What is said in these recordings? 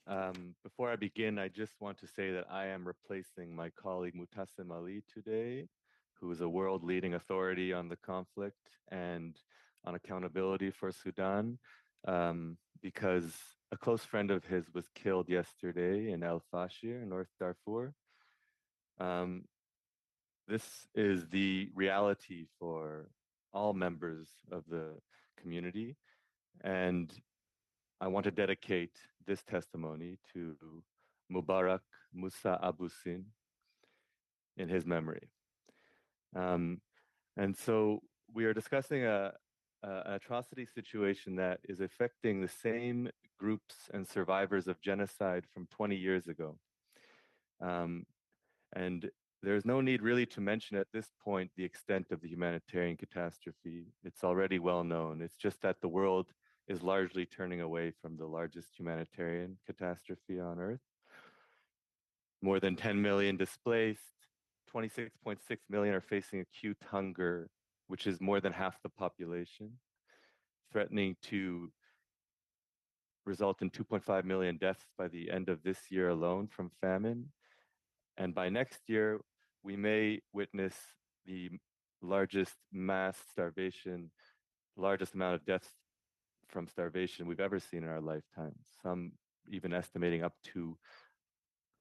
Before I begin, I just want to say that I am replacing my colleague Mutassim Ali today, who is a world-leading authority on the conflict and on accountability for Sudan, because a close friend of his was killed yesterday in El Fashir, North Darfur. Um, this is the reality for all members of the community, and I want to dedicate this testimony to Mubarak Musa Abusin in his memory. Um, and so we are discussing an atrocity situation that is affecting the same groups and survivors of genocide from 20 years ago. Um, and there's no need really to mention at this point the extent of the humanitarian catastrophe. It's already well known. It's just that the world is largely turning away from the largest humanitarian catastrophe on Earth. More than 10 million displaced, 26.6 million are facing acute hunger, which is more than half the population, threatening to result in 2.5 million deaths by the end of this year alone from famine. And by next year, we may witness the largest mass starvation, largest amount of deaths from starvation we've ever seen in our lifetime. Some even estimating up to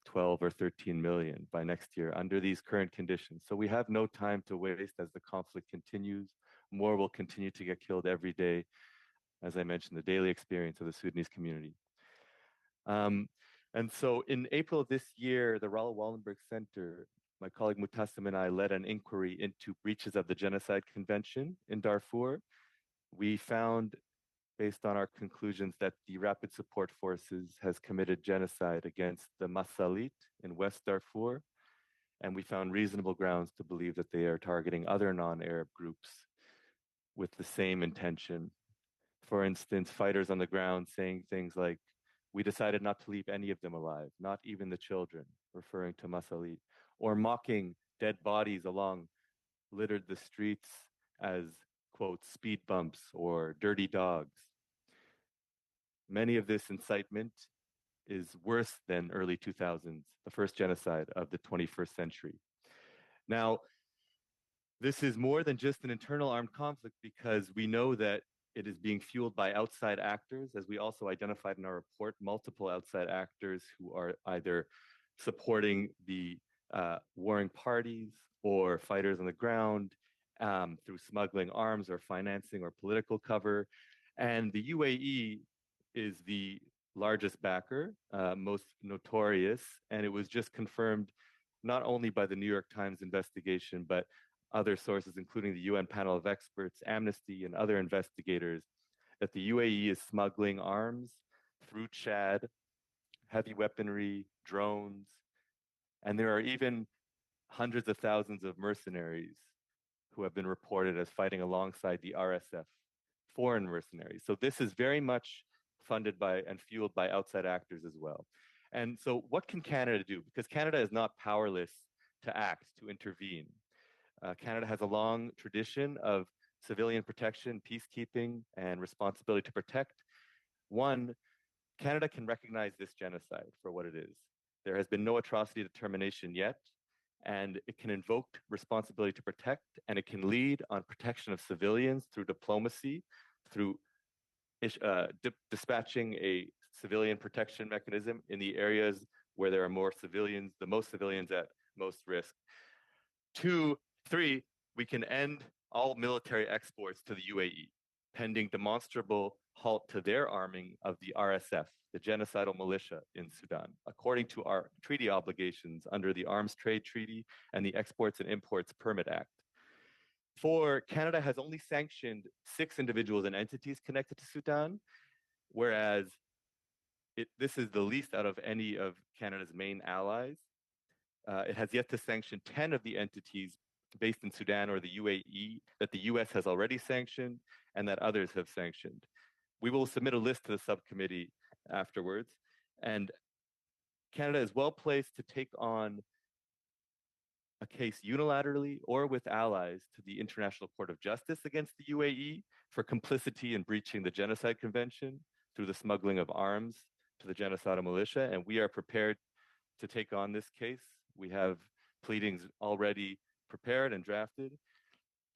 12 or 13 million by next year under these current conditions. So we have no time to waste as the conflict continues. More will continue to get killed every day. As I mentioned, the daily experience of the Sudanese community. And so in April of this year, the Raoul Wallenberg Center, my colleague Mutassim and I led an inquiry into breaches of the Genocide Convention in Darfur. We found, based on our conclusions, that the Rapid Support Forces has committed genocide against the Masalit in West Darfur, and we found reasonable grounds to believe that they are targeting other non-Arab groups with the same intention. For instance, fighters on the ground saying things like, "We decided not to leave any of them alive, not even the children," referring to Masalit, or mocking dead bodies along littered the streets as, quote, "speed bumps" or "dirty dogs." Many of this incitement is worse than early 2000s, the first genocide of the 21st century. Now, this is more than just an internal armed conflict because we know that it is being fueled by outside actors, as we also identified in our report, multiple outside actors who are either supporting the warring parties or fighters on the ground through smuggling arms or financing or political cover. And the UAE is the largest backer, most notorious, and it was just confirmed not only by the New York Times investigation, but other sources, including the UN panel of experts, Amnesty, and other investigators, that the UAE is smuggling arms through Chad, heavy weaponry, drones, and there are even hundreds of thousands of mercenaries who have been reported as fighting alongside the RSF, foreign mercenaries. So this is very much funded by and fueled by outside actors as well. And so what can Canada do? Because Canada is not powerless to act, to intervene. Canada has a long tradition of civilian protection, peacekeeping, and responsibility to protect. One, Canada can recognize this genocide for what it is. There has been no atrocity determination yet, and it can invoke responsibility to protect, and it can lead on protection of civilians through diplomacy, through dispatching a civilian protection mechanism in the areas where there are more civilians, the most civilians at most risk. 2, 3, we can end all military exports to the UAE, pending demonstrable halt to their arming of the RSF, the genocidal militia in Sudan, according to our treaty obligations under the Arms Trade Treaty and the Exports and Imports Permit Act. 4, Canada has only sanctioned 6 individuals and entities connected to Sudan, whereas this is the least out of any of Canada's main allies. It has yet to sanction 10 of the entities based in Sudan or the UAE that the US has already sanctioned and that others have sanctioned. We will submit a list to the subcommittee afterwards, and Canada is well placed to take on a case unilaterally or with allies to the International Court of Justice against the UAE for complicity in breaching the Genocide Convention through the smuggling of arms to the genocidal militia, and we are prepared to take on this case. We have pleadings already prepared and drafted.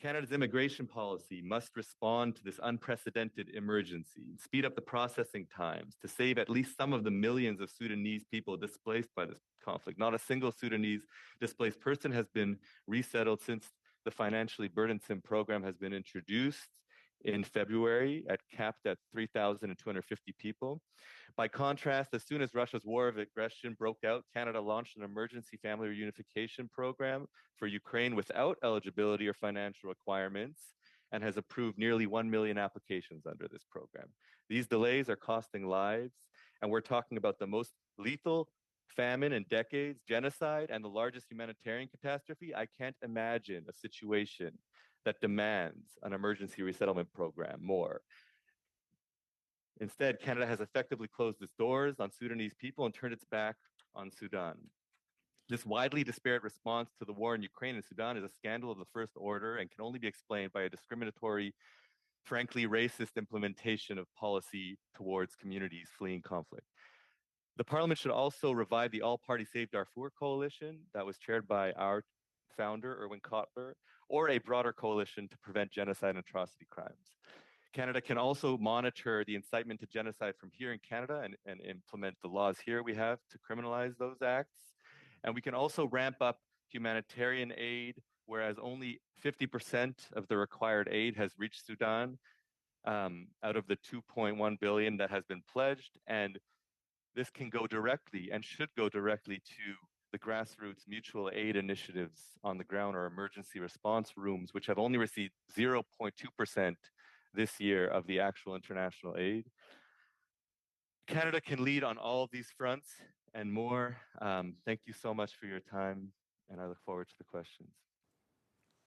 Canada's immigration policy must respond to this unprecedented emergency and speed up the processing times to save at least some of the millions of Sudanese people displaced by this conflict. Not a single Sudanese displaced person has been resettled since the financially burdensome program has been introduced in February, capped at 3,250 people. By contrast, as soon as Russia's war of aggression broke out, Canada launched an emergency family reunification program for Ukraine without eligibility or financial requirements and has approved nearly 1 million applications under this program. These delays are costing lives, and we're talking about the most lethal famine in decades, genocide, and the largest humanitarian catastrophe. I can't imagine a situation that demands an emergency resettlement program more. Instead, Canada has effectively closed its doors on Sudanese people and turned its back on Sudan. This widely disparate response to the war in Ukraine and Sudan is a scandal of the first order and can only be explained by a discriminatory, frankly racist implementation of policy towards communities fleeing conflict. The Parliament should also revive the All-Party Save Darfur coalition that was chaired by our founder, Erwin Kotler, or a broader coalition to prevent genocide and atrocity crimes. Canada can also monitor the incitement to genocide from here in Canada and implement the laws here we have to criminalize those acts. And we can also ramp up humanitarian aid, whereas only 50% of the required aid has reached Sudan out of the 2.1 billion that has been pledged. And this can go directly and should go directly to the grassroots mutual aid initiatives on the ground or emergency response rooms, which have only received 0.2% this year of the actual international aid. Canada can lead on all of these fronts and more. Thank you so much for your time, and I look forward to the questions.